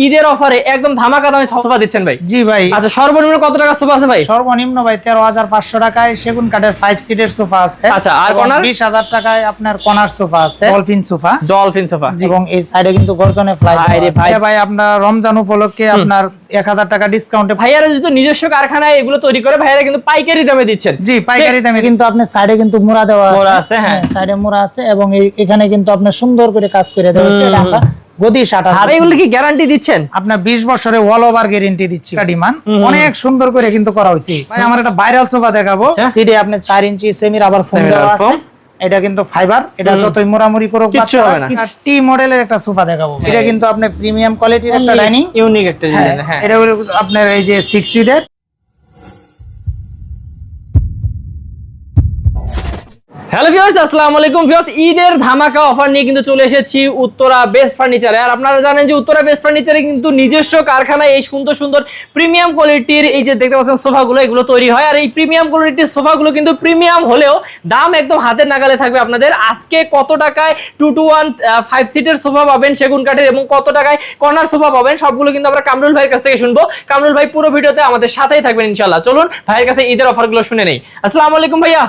ঈদের অফারে একদম ধামাকা দামে সোফা দিচ্ছেন ভাই। জি ভাই। আচ্ছা সর্বনিম্ন কত টাকা সোফা আছে ভাই? সর্বনিম্ন ভাই 13,500 টাকায় সেগুন কাঠের 5 সিটের সোফা আছে। আচ্ছা আর কর্নার 20,000 টাকায় আপনার কর্নার সোফা আছে, ডলফিন সোফা। ডলফিন সোফা এবং এই সাইডে কিন্তু গর্জনে ফ্লাই আছে ভাই। আপনার রমজান উপলক্ষে আপনার 1000 টাকা ডিসকাউন্টে ভাইয়ারা যেহেতু নিজস্ব কারখানায় এগুলো তৈরি করে, ভাইয়ারা কিন্তু পাইকারি দামে দিচ্ছেন। জি পাইকারি দামে। কিন্তু আপনার সাইডে কিন্তু মুড়া দেওয়া আছে। হ্যাঁ সাইডে মুড়া আছে এবং এখানে কিন্তু আপনার সুন্দর করে কাজ করে দেওয়া আছে। এটা আমরা গদি শাটার। আর এগুলো কি গ্যারান্টি দিচ্ছেন? আপনার 20 বছরের অল ওভার গ্যারান্টি দিচ্ছি। ডিমান্ড অনেক সুন্দর করে কিন্তু করা হয়েছে ভাই। আমার একটা ভাইরাল সোফা দেখাবো। সিডে আপনি 4 ইঞ্চি সেমি রাবার ফোম দেওয়া আছে। এটা কিন্তু ফাইবার। এটা যতই মোড়ামুড়ি করুক কিচ্ছু হবে না। টি মডেলের একটা সোফা দেখাবো। এটা কিন্তু আপনি প্রিমিয়াম কোয়ালিটির একটা ডাইনিং, ইউনিক একটা ডিজাইন। হ্যাঁ এটা আপনার এই যে 6 সিটের। হ্যালো ভিউয়ার্স, আসসালামু আলাইকুম ভিউয়ার্স। ঈদের ধামাকা অফার নিয়ে কিন্তু চলে এসেছি উত্তরা বেস্ট ফার্নিচারে। আর আপনারা জানেন যে উত্তরা বেস্ট ফার্নিচারে কিন্তু নিজস্ব কারখানায় এই সুন্দর সুন্দর প্রিমিয়াম কোয়ালিটির এই যে দেখতে পাচ্ছেন সোফাগুলো, এগুলো তৈরি হয়। আর এই প্রিমিয়াম কোয়ালিটির সোফাগুলো কিন্তু প্রিমিয়াম হলেও দাম একদম হাতের নাগালে থাকবে আপনাদের। আজকে কত টাকায় 2-to-1 5 সিটের সোফা পাবেন সেগুন কাঠের এবং কত টাকায় কর্নার সোফা পাবেন সবগুলো কিন্তু আমরা কামরুল ভাইয়ের কাছ থেকে শুনবো। কামরুল ভাই পুরো ভিডিওতে আমাদের সাথেই থাকবেন ইনশাআল্লাহ। চলুন ভাইয়ের কাছে ঈদের অফারগুলো শুনে নেই। আসসালামু আলাইকুম ভাইয়া।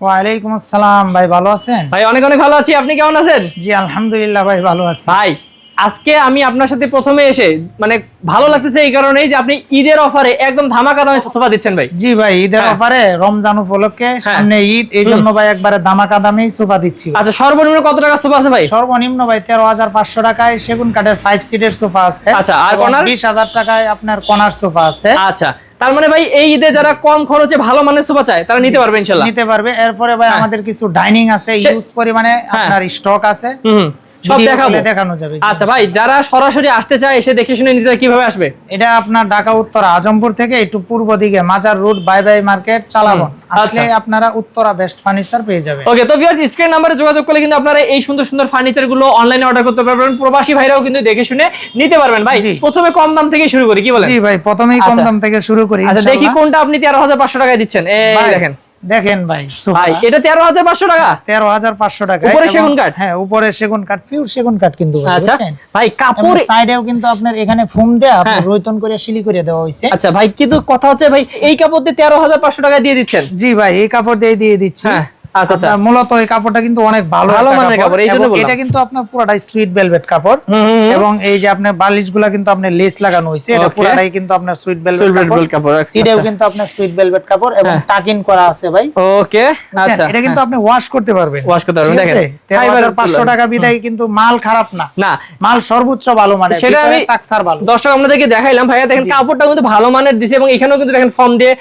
ওয়ালাইকুম আসসালাম ভাই, ভালো আছেন? ভাই অনেক অনেক ভালো আছি, আপনি কেমন আছেন? জি আলহামদুলিল্লাহ ভাই, ভালো আছি। ভাই আজকে আমি আপনার সাথে প্রথমে এসে মানে ভালো লাগতেছে এই কারণেই যে আপনি ঈদের অফারে একদম ধামাকা দামে সোফা দিচ্ছেন ভাই। জি ভাই, ঈদের অফারে রমজান উপলক্ষে সামনে ঈদ, এই জন্য ভাই একবারে ধামাকা দামেই সোফা দিচ্ছি। আচ্ছা সর্বনিম্ন কত টাকা সোফা আছে ভাই? সর্বনিম্ন ভাই 13,500 টাকায় সেগুন কাঠের 5 সিটের সোফা আছে। আচ্ছা আর কর্নার 20,000 টাকায় আপনার কর্নার সোফা আছে। আচ্ছা তার মানে ভাই এই ঈদে যারা কম খরচে ভালো মানের সোফা চায় তারা নিতে পারবে ইনশাআল্লাহ। নিতে পারবে। এরপরে ভাই আমাদের কিছু ডাইনিং আছে, ইউজ পরিমাণে আপনার স্টক আছে। সব দেখানো যাবে। আচ্ছা ভাই যারা সরাসরি আসতে চায় এসে দেখে শুনে নিতে চায় কিভাবে আসবে? এটা আপনার ঢাকা উত্তরা আজমপুর থেকে একটু পূর্ব দিকে মাজার রোড বাই বাই মার্কেট চালাবন আসলে আপনারা উত্তরা বেস্ট ফার্নিচার পেয়ে যাবেন। ওকে তো ভিউয়ার্স স্ক্রিন নম্বরে যোগাযোগ করলে কিন্তু আপনারা এই সুন্দর সুন্দর ফার্নিচার গুলো অনলাইনে অর্ডার করতে পারবেন। প্রবাসী ভাইরাও কিন্তু দেখে শুনে নিতে পারবেন। ভাই প্রথমে কম দাম থেকে শুরু করি, কি বলেন? জি ভাই প্রথমেই কম দাম থেকে শুরু করি। আচ্ছা দেখি কোনটা আপনি 13,500 টাকায় দিচ্ছেন। এই দেখেন দেখেন ভাই, ভাই এটা 13,500 টাকা। 13,500 টাকা উপরে সেগুন কাঠ। হ্যাঁ উপরে সেগুন কাঠ, পিওর সেগুন কাঠ কিন্তু আচ্ছা ভাই কাপড় সাইডেও কিন্তু আপনার এখানে ফোম দেয়া আপনার রয়তন করে সিলি করে দেওয়া হইছে। আচ্ছা ভাই কিন্তু কথা হচ্ছে ভাই এই কাপড় দিয়ে 13,500 টাকা দিয়ে দিচ্ছেন? জি ভাই এই কাপড় দিয়ে দিচ্ছি। আচ্ছা আচ্ছা মূলত এই কাপড়টা কিন্তু অনেক ভালো মানের কাপড়। এইজন্য বললাম এটা কিন্তু আপনার পুরোটাই সুইট ভেলভেট কাপড় এবং এই যে আপনার বালিশগুলো কিন্তু আপনার লেস লাগানো হইছে। এটা পুরোটাই কিন্তু আপনার সুইট ভেলভেট কাপড়। সিডেও কিন্তু আপনার সুইট ভেলভেট কাপড় এবং টাকিন করা আছে ভাই। ওকে আচ্ছা এটা কিন্তু আপনি ওয়াশ করতে পারবেন। ওয়াশ করতে পারবেন। দেখেন 13,500 টাকা বিদায় কিন্তু মাল খারাপ না, না মাল সর্বোচ্চ ভালো মানের। সেটা আমি টাকসার ভালো দর্শক আপনাদেরকে দেখাইলাম। ভাইয়া দেখেন কাপড়টা কিন্তু ভালো মানের দিছে এবং এখানেও কিন্তু দেখেন ফর্ম দিয়ে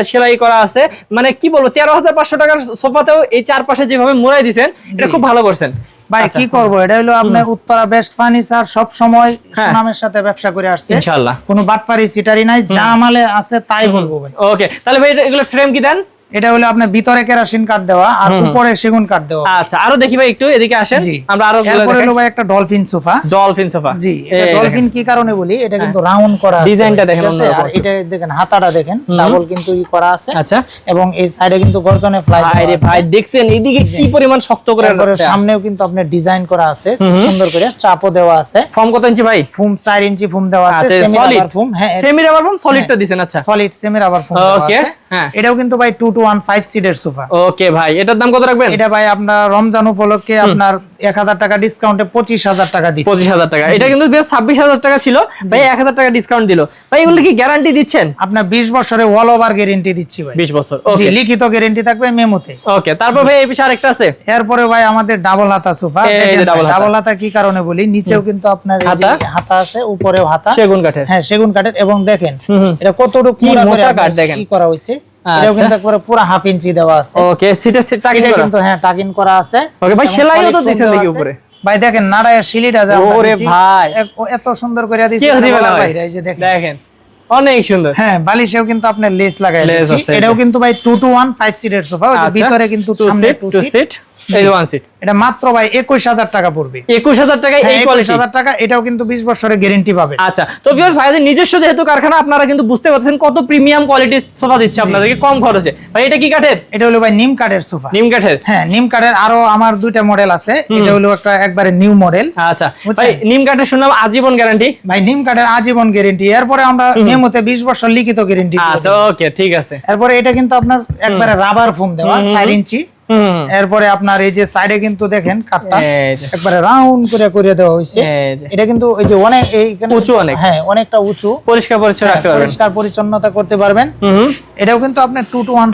সেলাই করা আছে। মানে কি বলবো 13,500 টাকার সোফাতেও এই চারপাশে যেভাবে মোড়াই দিবেন এটা খুব ভালো করছেন ভাই। কি করব, এটা হলো আপনার উত্তরা বেস্ট ফার্নিচার সব সময় সুনামের সাথে ব্যবসা করে আসছে ইনশাআল্লাহ। কোনো বাটপারি সিটারি নাই, যা আমালে আছে তাই বলবো ভাই। ওকে তাহলে ভাই এগুলো ফ্রেম কি দেন? এটা হলো আপনার ভিতরে কেরোসিন কাঠ দেওয়া আর উপরে সেগুন কাঠ দেওয়া। আচ্ছা আরো দেখি ভাই, একটু এদিকে আসেন আমরা আরো এরপরে হলো ভাই একটা ডলফিন সোফা। ডলফিন সোফা জি এটা ডলফিন কি কারণে বলি, এটা কিন্তু রাউন্ড করা আছে। ডিজাইনটা দেখেন আর এটা দেখেন হাতাটা দেখেন ডাবল কিন্তু ই করা আছে। আচ্ছা এবং এই সাইডে কিন্তু গর্জনে ফ্লাই দেওয়া আছে। ভাই দেখছেন এদিকে কি পরিমাণ শক্ত করে রাখছে। সামনেও কিন্তু আপনার ডিজাইন করা আছে সুন্দর করে, চাপও দেওয়া আছে। ফর্ম কত ইঞ্চি ভাই? ফোম 4 ইঞ্চি ফোম দেওয়া আছে। Semi rubber foam. হ্যাঁ সেমি রাবার ফোম সলিডটা দিবেন। আচ্ছা সলিড সেমি রাবার ফোম দেওয়া আছে। এটাও কিন্তু ভাই 2-to-1 5 সিটের সোফা। ওকে ভাই এটার দাম কত রাখবেন? এটা ভাই আপনার রমজান উপলক্ষে আপনার 1000 টাকা ডিসকাউন্টে 25,000 টাকা দিচ্ছি। 25,000 টাকা। এটা কিন্তু বেশ 26,000 টাকা ছিল ভাই, 1,000 টাকা ডিসকাউন্ট দিল ভাই। এগুলো কি গ্যারান্টি দিচ্ছেন? আপনার 20 বছরের অল ওভার গ্যারান্টি দিচ্ছি ভাই। 20 বছর। ওকে লিখিত গ্যারান্টি থাকবে মেমোতে। ওকে তারপর ভাই এই পিছে আরেকটা আছে। এরপরে ভাই আমাদের ডাবল হাতা সোফা। ডাবল হাতা কি কারণে বলি, নিচেও কিন্তু আপনার এই যে হাতা আছে, উপরেও হাতা সেগুন কাঠের। হ্যাঁ সেগুন কাঠের এবং দেখেন এটা কতটুকু মোটা কাঠ দেখেন কি করা হইছে। এটাও কিন্তু একবারে পুরো হাফ ইঞ্চি দেওয়া আছে। ওকে সিটের টাকিং করা কিন্তু টাকিং করা আছে। ওকে ভাই সেলাইও তো দিছেন দেখি উপরে। ভাই দেখেন নাড়ায় শিলিটা যা ওরে ভাই এত সুন্দর করে দিয়েছে ভাই। এই যে দেখেন অনেক সুন্দর। হ্যাঁ বালিশেও কিন্তু আপনার লেস লাগাই দিয়েছি। এটাও কিন্তু ভাই 2-to-1 5 সিটের সোফা। ভিতরে কিন্তু সামনে 2 সিট এই যে ওয়ান সিট এটা মাত্র ভাই 21000 টাকা পড়বে। 21000 টাকায় এই কোয়ালিটি, 21000 টাকা। এটাও কিন্তু 20 বছরের গ্যারান্টি পাবে। আচ্ছা, তো ভিউয়ার্স ভাইদের নিজস্ব যেহেতু কারখানা, আপনারা কিন্তু বুঝতে পারছেন কত প্রিমিয়াম কোয়ালিটির সোফা দিচ্ছে আপনাদেরকে কম খরচে। ভাই এটা কি কাঠের? এটা হলো ভাই নিম কাঠের সোফা। নিম কাঠের? হ্যাঁ, নিম কাঠের। আরো আমার দুইটা মডেল আছে, এটা হলো একটা একবারে নিউ মডেল। আচ্ছা ভাই, নিম কাঠের শুনলাম আজীবন গ্যারান্টি? ভাই নিম কাঠের আজীবন গ্যারান্টি, এরপরে আমরা নিয়মিত 20 বছর লিখিত গ্যারান্টি। আচ্ছা ওকে, ঠিক আছে। এরপরে এটা কিন্তু আপনার একবারে রাবার ফোম দেওয়া 4 ইঞ্চি। এরপরে আপনার এই যে সাইডে কিন্তু দেখেন কাঠটা একবারে রাউন্ড করে করে দেওয়া হয়েছে। এটা কিন্তু এই যে অনেক এইখানে উঁচু, অনেক, হ্যাঁ অনেকটা উঁচু, পরিষ্কার পরিচ্ছন্ন রাখতে পারবেন, পরিষ্কার পরিচ্ছন্নতা করতে পারবেন। এটাও কিন্তু আপনার 2 to 1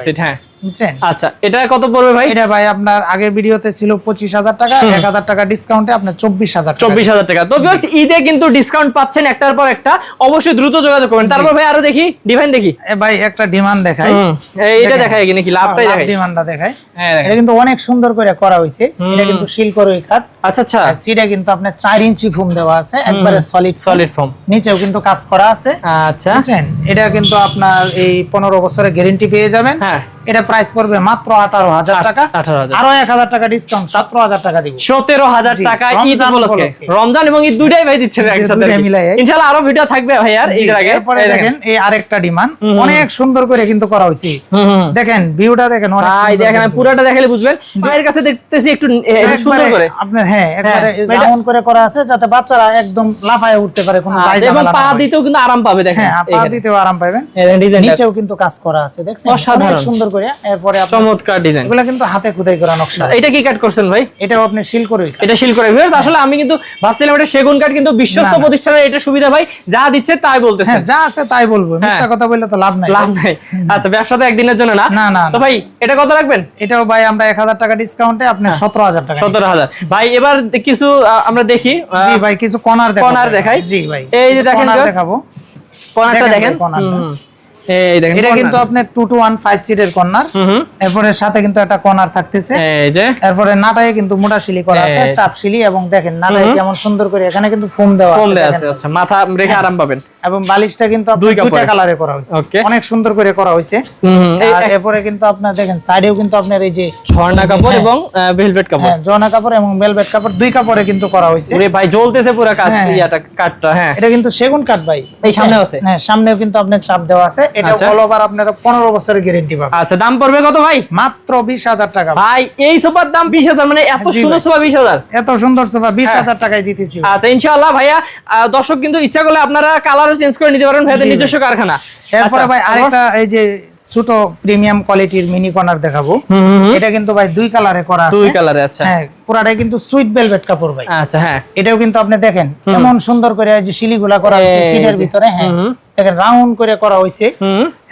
সিট। হ্যাঁ বুঝছেন? আচ্ছা, এটা কত পড়বে ভাই? এটা ভাই আপনার আগের ভিডিওতে ছিল 25000 টাকা, 1000 টাকা ডিসকাউন্টে আপনার 24000 টাকা। 24000 টাকা। তো ভিউয়ার্স ঈদে কিন্তু ডিসকাউন্ট পাচ্ছেন একটার পর একটা, অবশ্যই দ্রুত যোগাযোগ করবেন। তারপর ভাই আরো দেখি, ডিভাইন দেখি। ভাই একটা ডিমান্ড দেখাই, এইটা দেখায় নাকি লাভটাই দেখায়? ডিমান্ডটা দেখাই। হ্যাঁ, এটা কিন্তু অনেক সুন্দর করে করা হয়েছে। এটা কিন্তু শিল করে কাঠ। আচ্ছা আচ্ছা, সিটে কিন্তু আপনার 4 ইঞ্চি ফোম দেওয়া আছে, একবারে সলিড ফোম। নিচেও কিন্তু কাজ করা আছে। আচ্ছা, বুঝছেন? এটা কিন্তু আপনার এই 15 বছরের গ্যারান্টি পেয়ে যাবেন। হ্যাঁ, এটা প্রাইস পড়বে মাত্র 18000 টাকা। 18000, আরো 1000 টাকা ডিসকাউন্ট, 17000 টাকা দিব। 17000 টাকা ঈদ উপলক্ষে, রমজান এবং ঈদ দুইটাই ভাই দিচ্ছেন একসাথে। ইনশাআল্লাহ আরো ভিডিও থাকবে ভাই আর ঈদের আগে। এরপরে দেখেন এই আরেকটা ডিমান্ড অনেক সুন্দর করে কিন্তু করা হয়েছে। দেখেন ভিউটা দেখেন, অনেক ভাই দেখেন, পুরোটা দেখালে বুঝবেন। ভাইয়ের কাছে দেখতেছি একটু সুন্দর করে আপনার, হ্যাঁ একবারে রাউন্ড করে করা আছে যাতে বাচ্চারা একদম লাফায় উঠতে পারে, কোনো জায়গা এবং পা দিতেও কিন্তু আরাম পাবে। দেখেন, হ্যাঁ পা দিতেও আরাম পাবেন। নিচেও কিন্তু কাজ করা আছে, দেখছেন অনেক সুন্দর করে। এরপরে চমৎকার ডিজাইন, এগুলা কিন্তু হাতে খোদাই করা নকশা। এটা কি কাট করছেন ভাই? এটাও আপনি শিল করে, এটা শিল করে। আসলে আমি কিন্তু ভাবছিলাম এটা সেগুন কাঠ, কিন্তু বিশ্বস্ত প্রতিষ্ঠানের এটা সুবিধা ভাই, যা দিচ্ছে তাই বলতেছেন। হ্যাঁ যা আছে তাই বলবো, মিথ্যা কথা বললে তো লাভ নাই। আচ্ছা, ব্যবসা তো একদিনের জন্য না। না তো ভাই এটা কত রাখবেন? এটাও ভাই আমরা 1000 টাকা ডিসকাউন্টে আপনার 17000 টাকা। 17000 ভাই। এবার কিছু আমরা দেখি। জি ভাই, কিছু কর্নার দেখাই। জি ভাই, এই যে দেখেন, দেখাবো কর্নারটা দেখেন। এই দেখেন, এটা কিন্তু আপনার 2 to 1 5 সিটের কর্নার। এরপরে সাথে কিন্তু একটা কর্নার থাকতেছে। এই যে এরপরে নাটায় কিন্তু মোটা শিলি করা আছে, চাপ শিলি। এবং দেখেন নাটায় কেমন সুন্দর করে এখানে কিন্তু ফোম দেওয়া আছে। আচ্ছা, মাথা রেখে আরাম পাবেন। এবং বালিশটা কিন্তু দুইটা কালারে করা হয়েছে, অনেক সুন্দর করে করা হয়েছে। আর এরপরে কিন্তু আপনার দেখেন সাইডেও কিন্তু আপনার এই যে ঝর্ণা কাপড় এবং ভেলভেট কাপড়, হ্যাঁ ঝর্ণা কাপড় এবং ভেলভেট কাপড়, দুই কাপড়ে কিন্তু করা হয়েছে। ওরে ভাই জ্বলতেছে পুরো কাজ, ইয়াটা কাঠটা। হ্যাঁ, এটা কিন্তু সেগুন কাঠ ভাই। এই সামনেও আছে? হ্যাঁ, সামনেও কিন্তু আপনার চাপ দেওয়া আছে। এটা অল ওভার আপনারা 15 বছরের গ্যারান্টি পাবেন। আচ্ছা, দাম পড়বে কত ভাই? মাত্র 20000 টাকা। ভাই এই সোফার দাম 20000? মানে এত সুন্দর সোফা 20000? এত সুন্দর সোফা 20000 টাকায় দিতেছি। আচ্ছা ইনশাআল্লাহ ভাইয়া, দর্শক কিন্তু ইচ্ছা করলে আপনারা কালারও চেঞ্জ করে নিতে পারেন ভাইয়াদের নিজস্ব কারখানা। এরপরে ভাই আরেকটা এই যে ছোট প্রিমিয়াম কোয়ালিটির মিনি কর্নার দেখাবো। এটা কিন্তু ভাই দুই কালারে করা আছে। দুই কালারে? আচ্ছা, হ্যাঁ পুরাটাই কিন্তু সুইট ভেলভেট কাপড় ভাই। আচ্ছা, হ্যাঁ এটাও কিন্তু আপনি দেখেন কেমন সুন্দর করে এই যে শিলিগুলা করা আছে সিটের ভিতরে। হ্যাঁ দেখেন রাউন্ড করে করা হয়েছে।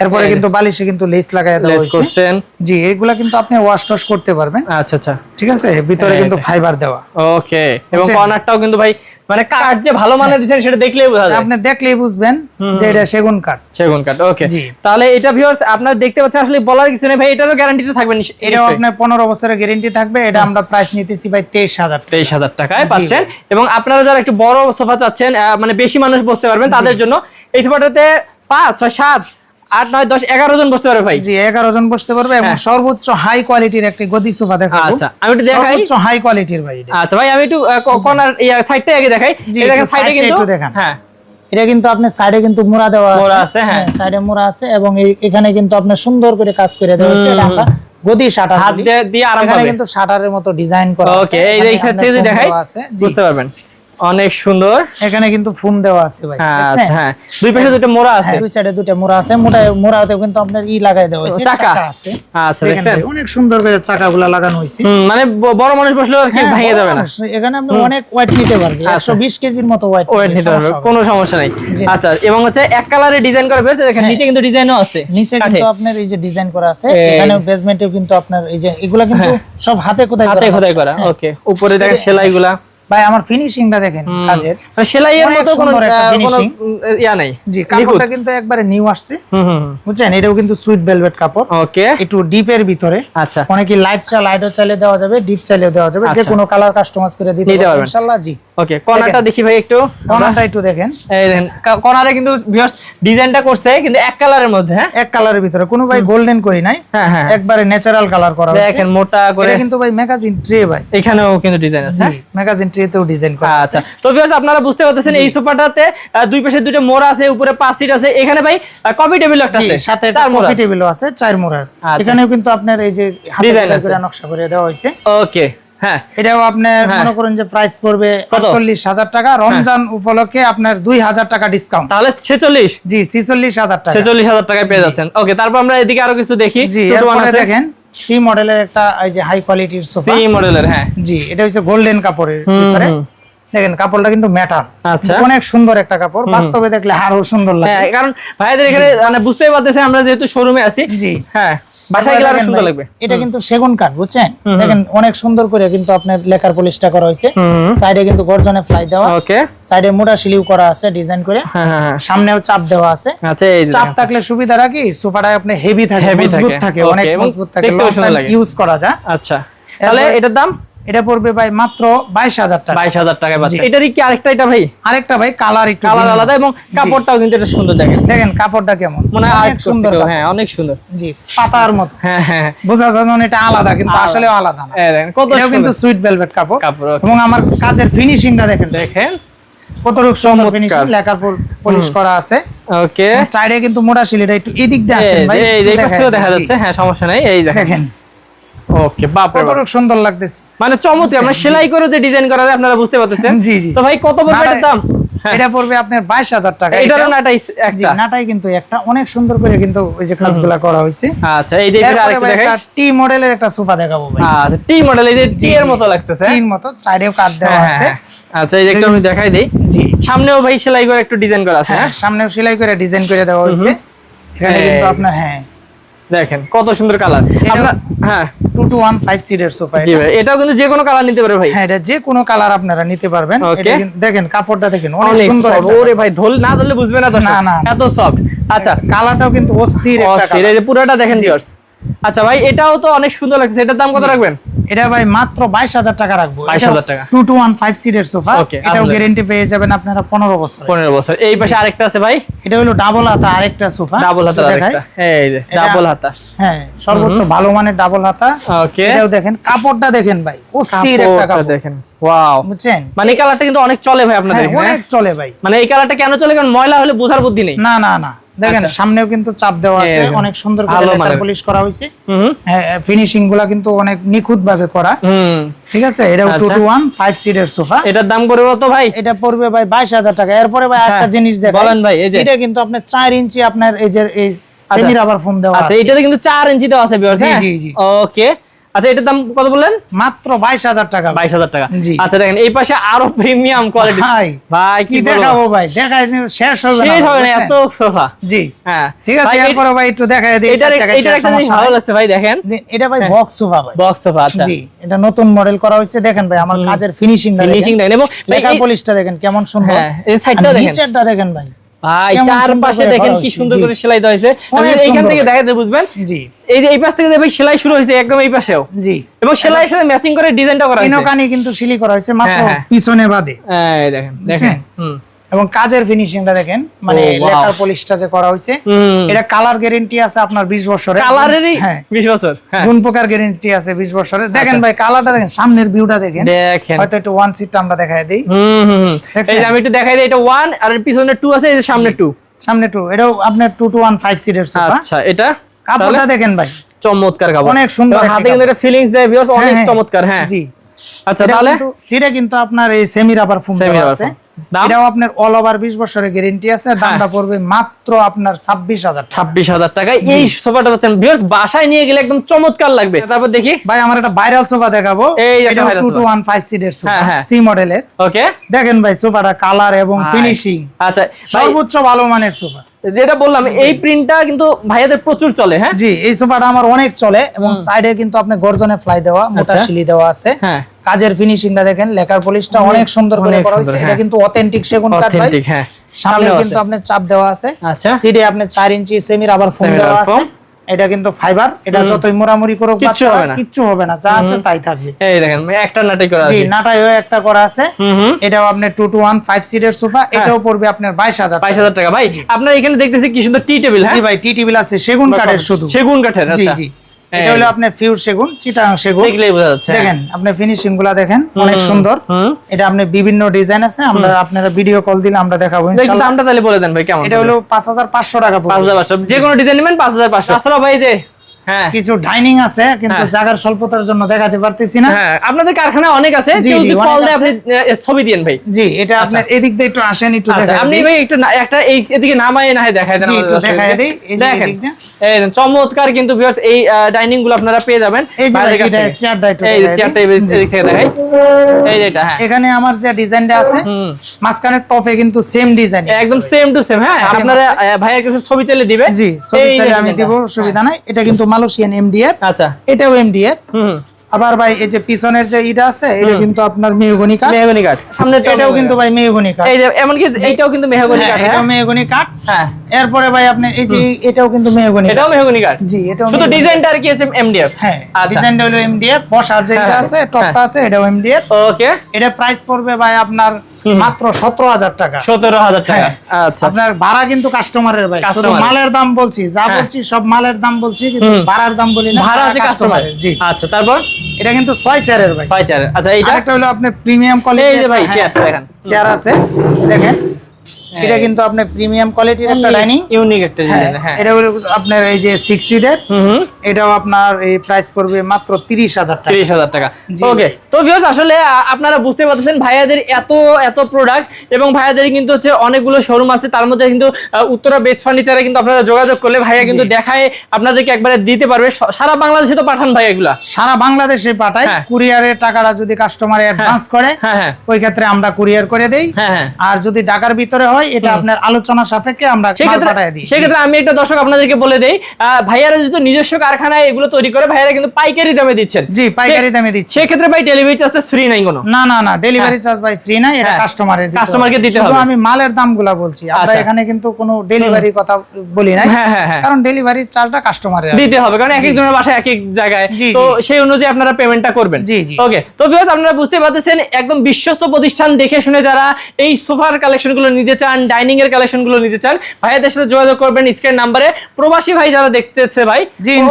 এরপরে কিন্তু বালিশে কিন্তু লেস লাগায় দেওয়া হয়েছে। জি, এগুলা কিন্তু আপনি ওয়াশ টশ করতে পারবেন। আচ্ছা আচ্ছা, ঠিক আছে। ভিতরে কিন্তু ফাইবার দেওয়া। ওকে, এবং কর্নারটাও কিন্তু ভাই মানে কাঠ যে ভালো মানে দিবেন সেটা দেখলেই বোঝা যায়। আপনি দেখলেই বুঝবেন যে এটা সেগুন কাঠ। সেগুন কাঠ, ওকে। তাহলে এটা ভিউয়ার্স আপনারা দেখতে পাচ্ছেন, আসলে বলার কিছু নেই ভাই, এটারও গ্যারান্টিতে থাকবে। এটাও আপনার 15 বছরের গ্যারান্টি থাকবে। এটা আমরা প্রাইস নিতেছি ভাই 23000 টাকায় পাচ্ছেন। এবং আপনারা যারা একটু বড় সোফা চাচ্ছেন, মানে বেশি মানুষ বসতে পারবেন, তাদের জন্য এই সোফাটাতে 5 6 7 8 9 10 11 জন বসতে পারবে ভাই। জি, 11 জন বসতে পারবে। এবং সর্বোচ্চ হাই কোয়ালিটির একটা গদি সোফা দেখাবো। আচ্ছা, আমি একটু দেখাই সর্বোচ্চ হাই কোয়ালিটির ভাই এটা। আচ্ছা ভাই, আমি একটু কর্নার সাইডটা আগে দেখাই। এই দেখেন সাইডে কিন্তু, হ্যাঁ এটা কিন্তু আপনার সাইডে কিন্তু মোড়া দেওয়া আছে। হ্যাঁ সাইডে মোড়া আছে এবং এখানে কিন্তু আপনার সুন্দর করে কাজ করে দেওয়া আছে। এটা আমরা গদি শাটার হাত দিয়ে আরাম পাবে। এখানে কিন্তু শাটারের মতো ডিজাইন করা আছে। ওকে, এই ক্ষেত্রে যদি দেখাই বুঝতে পারবেন, অনেক সুন্দর। এখানে কিন্তু ফোম দেওয়া আছে ভাই। আচ্ছা, হ্যাঁ দুই পাশে দুটো মোড়া আছে। দুই সাইডে দুটো মোড়া আছে। মোড়াতে কিন্তু আপনার লাগাই দেওয়া হয়েছে, চাকা আছে। আচ্ছা, দেখেন অনেক সুন্দর করে চাকাগুলো লাগানো হয়েছে। মানে বড় মানুষ বসলেও আর কি ভেঙে যাবে না। এখানে আপনি অনেক ওয়েট নিতে পারবেন, 120 কেজির মতো ওয়েট নিতে পারবে, কোনো সমস্যা নাই। আচ্ছা, এবং হচ্ছে এক কালারে ডিজাইন করা হয়েছে। দেখেন নিচে কিন্তু ডিজাইনও আছে। নিচে কিন্তু আপনার এই যে ডিজাইন করা আছে। এখানে বেসমেন্টেও কিন্তু আপনার এই যে এগুলা কিন্তু সব হাতে খোদাই করা। ওকে, উপরে দেখেন সেলাইগুলা ভাই, আমার ফিনিশিংটা দেখেন কাজের, সেলাইয়ের মতো কোনো ইয়া নাই। জি, কাপড়টা কিন্তু একবারে নিউ আসছে। বুঝছেন, এটাও কিন্তু সুইট ভেলভেট কাপড়। ওকে, একটু ডিপের ভিতরে। আচ্ছা, অনেকে লাইটও চাইলে দেওয়া যাবে, ডিপ চাইলেও দেওয়া যাবে। যে কোনো কালার কাস্টমাইজ করে দিতে পারবেন ইনশাআল্লাহ। জি। ওকে কর্নারটা দেখি ভাই একটু, কর্নারটা একটু দেখেন। এই দেখেন কর্নারে কিন্তু ভিউয়ার্স ডিজাইনটা করছে কিন্তু এক কালারের মধ্যে, হ্যাঁ এক কালারের ভিতরে, কোনো ভাই গোল্ডেন করি নাই, হ্যাঁ হ্যাঁ একবারে ন্যাচারাল কালার করা হয়েছে। দেখেন মোটা করে, এটা কিন্তু ভাই ম্যাগাজিন ট্রে ভাই, এখানেও কিন্তু ডিজাইন আছে, জি ম্যাগাজিন ট্রেতেও ডিজাইন করা আছে। আচ্ছা তো ভিউয়ার্স আপনারা বুঝতে পারতেছেন এই সোফাটাতে দুই পাশে দুটো মোড়া আছে, উপরে 5 সিট আছে, এখানে ভাই কফি টেবিল একটা আছে, সাথে কফি টেবিলও আছে 4 মোড়ার। এখানেও কিন্তু আপনার এই যে হাতে করে নকশা করে দেওয়া হয়েছে। ওকে হ্যাঁ এটাও আপনার মনে করেন যে প্রাইস পড়বে ৪৮,০০০ টাকা, রমজান উপলক্ষে আপনার ২,০০০ টাকা ডিসকাউন্ট, তাহলে 46, জি ৪৬,০০০ টাকা, 46,০০০ টাকায় পেয়ে যাচ্ছেন। ওকে তারপর আমরা এদিকে আরো কিছু দেখি, জি এরপরে দেখেন সি মডেলের একটা এই যে হাই কোয়ালিটির সোফা, সি মডেলের, হ্যাঁ জি এটা হচ্ছে গোল্ডেন কাপড়ের ভিতরে, দেখেন কাপড়টা কিন্তু মেটাল, আচ্ছা অনেক সুন্দর একটা কাপড়, বাস্তবে দেখলে আরো সুন্দর লাগে। হ্যাঁ কারণ ভাইদের এখানে মানে বুঝতেই পারতেছেন আমরা যেহেতু শোরুমে আছি, জি হ্যাঁ বাসায় গেলে আরো সুন্দর লাগবে। এটা কিন্তু সেগুন কাঠ, বুঝছেন, দেখেন অনেক সুন্দর করে কিন্তু আপনার লেকার পলিশটা করা হয়েছে, সাইডে কিন্তু গর্জনে ফ্লাই দেওয়া, ওকে সাইডে মোটা সিলিউ করা আছে ডিজাইন করে, সামনেও চাপ দেওয়া আছে। আচ্ছা এই চাপ থাকলে সুবিধাটা কি সোফাটা আপনি হেভি থাকে, মজবুত থাকে, অনেক মজবুত থাকে, লং টাইম ইউজ করা যায়। আচ্ছা তাহলে এটার দাম, এটা পড়বে ভাই মাত্র 22,০০০ টাকা, 22,০০০ টাকায় পাচ্ছেন। এটারই কি আরেকটা, এটা ভাই আরেকটা ভাই কালার একটু কালার আলাদা এবং কাপড়টাও কিন্তু এটা সুন্দর, দেখেন দেখেন কাপড়টা কেমন, মানে অনেক সুন্দর, হ্যাঁ অনেক সুন্দর, জি পাতার মতো, হ্যাঁ হ্যাঁ বোঝা যায় না এটা আলাদা, কিন্তু আসলেও আলাদা না। দেখেন কত সুন্দর, কিন্তু সুইট ভেলভেট কাপড়, এবং আমার কাজের ফিনিশিংটা দেখেন, দেখেন কতটুকু সুন্দর ফিনিশিং, লেকার পলিশ করা আছে। ওকে সাইডে কিন্তু মোটা সিলিটা একটু এদিক দিয়ে আসেন ভাই, এই পাশ থেকে দেখা যাচ্ছে, হ্যাঁ সমস্যা নাই, এই দেখেন ওকে বাপ রে কতটুকু সুন্দর লাগতেছে, মানে চমৎকার, আমরা সেলাই করে যে ডিজাইন করা যায় আপনারা বুঝতে পারতেছেন। জি জি তো ভাই কত পড়বে এটার দাম? এটা পড়বে আপনার 22,০০০ টাকা। এটার নাটাই একটা, নাটাই কিন্তু একটা অনেক সুন্দর করে কিন্তু ওই যে কাজগুলা করা হইছে। আচ্ছা এই যে এটা আরেকটা দেখাই, একটা টি মডেলের একটা সোফা দেখাবো ভাই। আচ্ছা টি মডেল, এই যে টি এর মতো লাগতেছে, টির মতো সাইডেও কাট দেওয়া আছে। আচ্ছা এই যে একটু আমি দেখাই দেই, জি সামনেও ভাই সেলাই করে একটু ডিজাইন করা আছে, হ্যাঁ সামনেও সেলাই করে ডিজাইন করে দেওয়া হইছে। এখানে কিন্তু আপনার হ্যাঁ দেখেন কত সুন্দর কালার, আমরা হ্যাঁ 2215 সিটের সোফা, জি ভাই এটাও কিন্তু যে কোনো কালার নিতে পারে ভাই, হ্যাঁ এটা যে কোনো কালার আপনারা নিতে পারবেন। এটা দেখেন কাপড়টা দেখেন অনেক সুন্দর, ওরে ভাই না ধরলে বুঝবে না, না এত সফট। আচ্ছা কালারটাও কিন্তু অস্থির একটা কালার, এই যে পুরোটা দেখেন ভিউয়ার্স। আচ্ছা ভাই এটাও তো অনেক সুন্দর লাগছে, এটার দাম কত রাখবেন? এটা ভাই মাত্র 22,০০০ টাকা রাখবো, 22,০০০ টাকা 2215 সিটের সোফা, এটাও গ্যারান্টি পেয়ে যাবেন আপনারা 15 বছর। 15 বছর। এই পাশে আরেকটা আছে ভাই, এটা হলো ডাবল হাতা আরেকটা সোফা, ডাবল হাতা আরেকটা, এই যে ডাবল হাতা, হ্যাঁ সর্বোচ্চ ভালো মানের ডাবল হাতা। ওকে এটাও দেখেন কাপড়টা দেখেন ভাই অস্থির একটা কাপড় দেখেন, ওয়াও বুঝছেন, মানে এই কালারটা কিন্তু অনেক চলে ভাই আপনাদের এখানে, অনেক চলে ভাই। মানে এই কালারটা কেন চলে, কারণ ময়লা হলে বোঝার বুদ্ধি নেই। না না না দেখেন সামনেও কিন্তু চাপ দেওয়া আছে, অনেক সুন্দর করে লেকার পলিশ করা হয়েছে, ফিনিশিং গুলা কিন্তু অনেক নিখুঁত ভাবে করা, ঠিক আছে। এটাও 2215 সিটের সোফা, এটার দাম পড়বে কত ভাই? এটা পড়বে ভাই 22,০০০ টাকা। এরপরে ভাই একটা জিনিস দেখেন, বলেন ভাই, এই যে এটা কিন্তু আপনার 4 ইঞ্চি আপনার এই যে এই সেমি রাবার ফোম দেওয়া আছে। আচ্ছা এটাতে কিন্তু 4 ইঞ্চি দেওয়া আছে ভিউয়ার্স, হ্যাঁ জি জি ওকে। আচ্ছা এটার দাম কত বললেন? মাত্র 22,০০০ টাকা, 22,০০০ টাকা। আচ্ছা দেখেন এই পাশে আরো প্রিমিয়াম কোয়ালিটি, ভাই কি দেখাবো ভাই, দেখাই শেষ হবে না এত সোফা, জি হ্যাঁ ঠিক আছে। এরপর ভাই একটু দেখাই দেই, এটা একটা জিনিস ভালো লাগছে ভাই, দেখেন এটা ভাই বক্স সোফা, ভাই বক্স সোফা। আচ্ছা জি এটা নতুন মডেল করা হয়েছে, দেখেন ভাই আমার কাজের ফিনিশিং দেখেন এবং লেকার পলিশটা দেখেন কেমন সুন্দর, হ্যাঁ এই সাইডটা দেখেন, নিচেরটা দেখেন ভাই, ভাই চারপাশে দেখেন কি সুন্দর করে সেলাই দেওয়া হয়েছে, এইখান থেকে দেখাতে বুঝবেন। জি এই যে এই পাশ থেকে ভাই সেলাই শুরু হয়েছে একদম এই পাশেও, জি এবং সেলাইয়ের সাথে ম্যাচিং করে ডিজাইনটা করা হয়েছে, ইনোকানি কিন্তু সিলি করা হয়েছে মাত্র পিছনে বাদে, এই দেখেন দেখেন এবং কাজের ফিনিশিংটা দেখেন, মানে লেকার পলিশটা যে করা হয়েছে, এটা কালার গ্যারান্টি আছে আপনার 20 বছরের, কালারেরই 20 বছর, গুণ পোকার গ্যারান্টি আছে 20 বছরের। দেখেন ভাই কালারটা দেখেন, সামনের ভিউটা দেখেন, হয়তো একটু 1 সিটটা আমরা দেখায় দেই, এই যে আমি একটু দেখাই দেই, এটা 1 আর পিছনে 2 আছে, এই যে সামনে 2, সামনে 2, এটাও আপনার 2215 সিটের সোফা। আচ্ছা এটা কাপড়টা দেখেন ভাই চমৎকার কাপড়, অনেক সুন্দর, হাতে কিন্তু একটা ফিলিংস দেয় ভিউয়ার্স, অনেক চমৎকার। হ্যাঁ জি আচ্ছা তাহলে সিটে কিন্তু আপনার এই সেমি রাবার ফোম দেওয়া আছে, এটাও আপনার অল ওভার 20 বছরের গ্যারান্টি আছে, দামটা পড়বে মাত্র আপনার 26,000 টাকায়। এই সোফাটা পাচ্ছেন ভিউয়ার্স, বাসায় নিয়ে গেলে একদম চমৎকার লাগবে। তারপর দেখি ভাই আমার একটা ভাইরাল সোফা দেখাবো, এটা 2215 সিটের সোফা, সি মডেলের। ওকে দেখেন ভাই সোফাটা কালার এবং ফিনিশিং, আচ্ছা সর্বোচ্চ ভালো মানের সোফা। যেটা বললাম এই প্রিন্টটা কিন্তু ভাইয়াদের প্রচুর চলে, হ্যাঁ জি এই সোফাটা আমার অনেক চলে, এবং সাইডে কিন্তু আপনি গর্জনে ফ্লাই দেওয়া, মোটা সিলি দেওয়া আছে, হ্যাঁ কাজের ফিনিশিংটা দেখেন, লেকার পলিশটা অনেক সুন্দর করে করা হয়েছে, এটা কিন্তু অথেন্টিক সেগুন কাঠ ভাই, সামনে কিন্তু আপনি চাপ দেওয়া আছে, আচ্ছা সিডে আপনি 4 ইঞ্চি সেমি রাবার ফোম দেওয়া আছে, এটা কিন্তু ফাইবার, এটা যতই মোড়ামুড়ি করুক কিচ্ছু হবে না, যা আছে তাই থাকবে। এই দেখেন একটা নাটাই করা আছে, জি নাটাইও একটা করা আছে। এটাও আপনার 2 to 1 5 সিটের সোফা, এটাও পড়বে আপনার 22,000 টাকা। ভাই আপনার এখানে দেখতেছি কি সুন্দর টি টেবিল। হ্যাঁ জি ভাই, টি টেবিল আছে সেগুন কাঠের, শুধু সেগুন কাঠের। জি জি, এটা হলো আপনার পিওর সেগুন, চিটাগাং সেগুন, দেখলেই বোঝা যাচ্ছে। দেখেন আপনি ফিনিশিং গুলা দেখেন অনেক সুন্দর। এটা আপনি বিভিন্ন ডিজাইন আছে, আমরা আপনারা ভিডিও কল দিলে আমরা দেখাবো ইনশাআল্লাহ। দামটা তাহলে বলে দেন ভাই কেমন? এটা হলো 5,500 টাকা পড়বে। 5,500, যে কোনো ডিজাইন নেবেন 5,500। আসলে ভাই যে কিছু ডাইনিং আছে কিন্তু জায়গার স্বল্পতার জন্য দেখাতে পারতেছি না। হ্যাঁ আপনাদের কারখানা অনেক আছে, কেউ যদি কল দেয় আপনি ছবি দিয়েন ভাই। জি এটা আপনার এদিক দিয়ে একটু আসেন, একটু দেখাই আপনি ভাই একটু একটা এই এদিকে নামায় না দেখায় দেন, একটু দেখাই দেই। এই যে দেখেন এদিক দিয়ে এই চমৎকার কিন্তু ভিউয়ার্স এই ডাইনিং গুলো আপনারা পেয়ে যাবেন। এই যে চেয়ারটা একটু এই চেয়ারটা এই দিক থেকে দেখাই, এই যেটা। হ্যাঁ এখানে আমার যে ডিজাইনটা আছে মাঝখানে টপে কিন্তু সেম ডিজাইন, একদম সেম টু সেম। হ্যাঁ আপনারা ভাইয়ের কাছে ছবি তুলে দিবে। জি ছবি চাইলে আমি দেব, অসুবিধা নাই। এটা কিন্তু মালয়েশিয়ান এমডিএফ। আচ্ছা এটাও এমডিএফ। আবার ভাই এই যে পিছনের যে ইটা আছে এটা কিন্তু আপনার মেহগনি কাঠ। মেহগনি কাঠ। সামনে এটাও কিন্তু ভাই মেহগনি কাঠ। এই যে এমনকি এইটাও কিন্তু মেহগনি কাঠ। এটাও মেহগনি কাঠ। হ্যাঁ এরপরে ভাই আপনি এই যে এটাও কিন্তু মেহগনি, এটাও মেহগনি কাঠ। জি এটাও শুধু ডিজাইনটা আর কি আছে এমডিএফ। হ্যাঁ ডিজাইনটা হলো এমডিএফ, বসার যেটা আছে টপটা আছে এটাও এমডিএফ। ওকে, এটা প্রাইস পড়বে ভাই আপনার মাত্র 17,000 টাকা। 17,000 টাকা। আচ্ছা আপনার ভাড়া কিন্তু কাস্টমারের ভাই, শুধু মালের দাম বলছি, যা বলছি সব মালের দাম বলছি, কিন্তু ভাড়ার দাম বলি না, ভাড়া আছে কাস্টমারের। জি আচ্ছা তারপর এটা কিন্তু 6 চেয়ারের ভাই, 6 চেয়ার। আচ্ছা এইটা একটা হলো আপনি প্রিমিয়াম কোয়ালিটি। এই যে ভাই চেয়ারটা দেখেন, চেয়ার আছে দেখেন, এটা কিন্তু আপনি প্রিমিয়াম কোয়ালিটির একটা ডাইনিং, ইউনিক একটা ডিজাইন। হ্যাঁ এটা হলো আপনার এই যে 6 সিটের, এটাও আপনার এই প্রাইস পড়বে মাত্র 30,000 টাকা। 30,000 টাকা। ওকে তো ভিউয়ার্স আসলে আপনারা বুঝতে পারতেছেন ভাইয়াদের এত প্রোডাক্ট, এবং ভাইয়াদের কিন্তু হচ্ছে অনেকগুলো শোরুম আছে, তার মধ্যে কিন্তু উত্তরা বেস্ট ফার্নিচারে কিন্তু আপনারা যোগাযোগ করলে ভাইয়া কিন্তু দেখায় আপনাদেরকে একবারে দিতে পারবে। সারা বাংলাদেশে তো পাঠান ভাই এগুলা? সারা বাংলাদেশে পাঠায়। কুরিয়ারে টাকাটা যদি কাস্টমার অ্যাডভান্স করে ওই ক্ষেত্রে আমরা কুরিয়ার করে দেই। আর যদি ঢাকার ভিতরে হয় এটা আপনার আলোচনা সাপেক্ষে আমরা মাল পাঠিয়ে দিই। সেক্ষেত্রে আমি একটা দর্শক আপনাদেরকে বলে দেই, ভাইয়ারা যেহেতু নিজস্ব কারখানায় এগুলো তৈরি করে, ভাইয়ারা কিন্তু পাইকারি দামে দিচ্ছেন। জি পাইকারি দামে দিচ্ছি। সেক্ষেত্রে ভাই ডেলিভারি চার্জটা ফ্রি নাই কোনো? না না না, ডেলিভারি চার্জ ভাই ফ্রি নাই, এটা কাস্টমারকে দিতে হবে। আমি মালের দামগুলো বলছি, আমরা এখানে কিন্তু কোনো ডেলিভারি কথা বলি নাই, কারণ ডেলিভারি চার্জটা কাস্টমারের দিতে হবে, কারণ এক একজনের বাসায় এক এক জায়গায়, তো সেই অনুযায়ী আপনারা পেমেন্টটা করবেন। জি জি ওকে। তো ভিউয়ার্স আপনারা বুঝতে পারতেছেন একদম বিশ্বস্ত প্রতিষ্ঠান দেখে শুনে যারা এই সোফার কালেকশনগুলো নিতে চান, ডাইনিং এর কালেকশনগুলো নিতে চান, ভাইয়াদের সাথে যোগাযোগ করবেন স্ক্রিন নাম্বারে। প্রবাসী ভাই যারা দেখতেছে ভাই,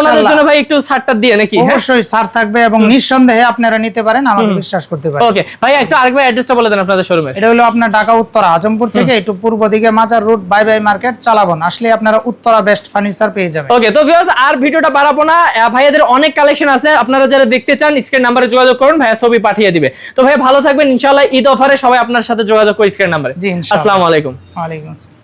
ওনাদের জন্য ভাই একটু ছাড়টা দিয়ে নাকি? অবশ্যই ছাড় থাকবে এবং নিঃসন্দেহে আপনারা নিতে পারেন, আমাকে বিশ্বাস করতে পারেন। ওকে ভাই একটু আরেকবার অ্যাড্রেসটা বলে দেন আপনাদের শোরুমের। এটা হলো আপনার ঢাকা উত্তরা আজমপুর থেকে একটু পূর্ব দিকে মাজার রোড বাই বাই মার্কেট চালাবন আসলে আপনারা উত্তরা বেস্ট ফার্নিচার পেয়ে যাবেন। ওকে তো ভিউয়ার্স আর ভিডিওটা বাড়াবো না, ভাইয়াদের অনেক কালেকশন আছে, আপনারা যারা দেখতে চান স্ক্রিন নাম্বারে যোগাযোগ করুন, ভাইয়া ছবি পাঠিয়ে দিবে। তো ভাই ভালো থাকবেন, ইনশাআল্লাহ ঈদ অফারে সবাই আপনার সাথে যোগাযোগ করুন স্ক্রিন নাম্বারে। জি ইনশাআল্লাহ। আসসালামু আলাইকুম। ওয়া আলাইকুম আসসালাম।